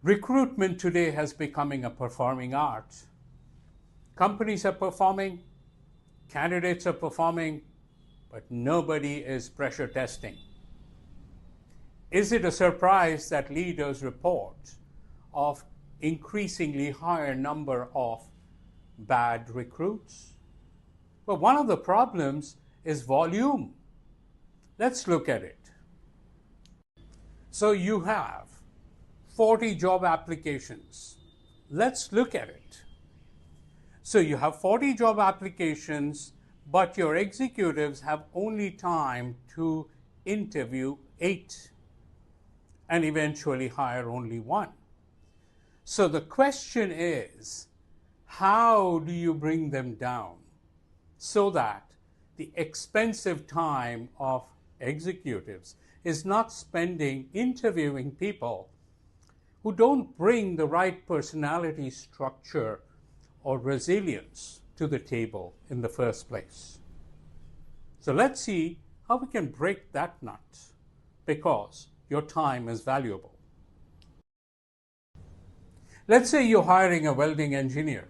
Recruitment today has becoming a performing art. Companies are performing, candidates are performing, but nobody is pressure testing. Is it a surprise that leaders report of increasingly higher number of bad recruits? Well, one of the problems is volume. Let's look at it. So you have 40 job applications. Let's look at it. So you have 40 job applications, but your executives have only time to interview 8 and eventually hire only 1. So the question is, how do you bring them down so that the expensive time of executives is not spending interviewing people who don't bring the right personality structure or resilience to the table in the first place? So let's see how we can break that nut, because your time is valuable. Let's say you're hiring a welding engineer.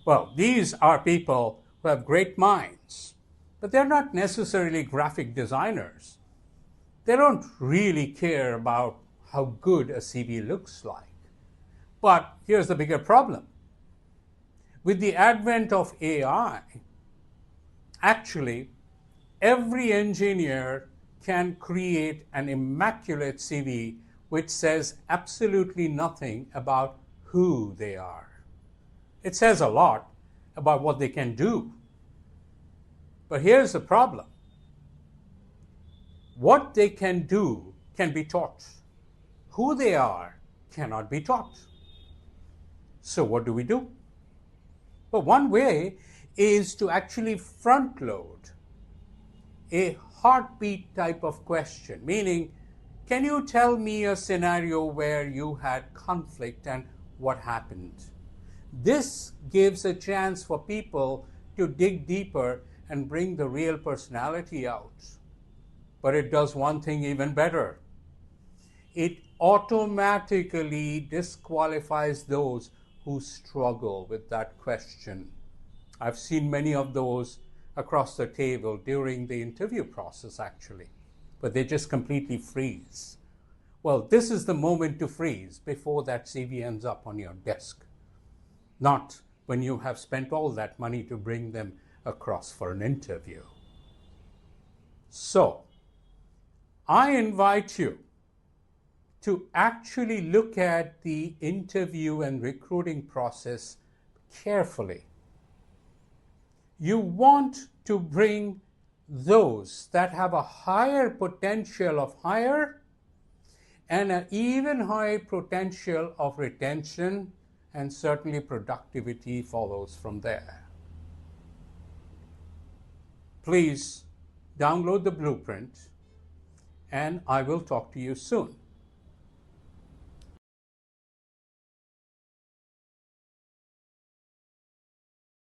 Well, these are people who have great minds, but they're not necessarily graphic designers. They don't really care about how good a CV looks like. But here's the bigger problem. With the advent of AI, actually, every engineer can create an immaculate CV which says absolutely nothing about who they are. It says a lot about what they can do. But here's the problem. What they can do can be taught. Who they are cannot be taught. So what do we do? Well, one way is to actually front load a heartbeat type of question, meaning, can you tell me a scenario where you had conflict and what happened? This gives a chance for people to dig deeper and bring the real personality out. But it does one thing even better. It automatically disqualifies those who struggle with that question. I've seen many of those across the table during the interview process, actually, but they just completely freeze. Well, this is the moment to freeze before that CV ends up on your desk, not when you have spent all that money to bring them across for an interview. So, I invite you to actually look at the interview and recruiting process carefully. You want to bring those that have a higher potential of hire and an even higher potential of retention, and certainly productivity follows from there. Please download the blueprint, and I will talk to you soon.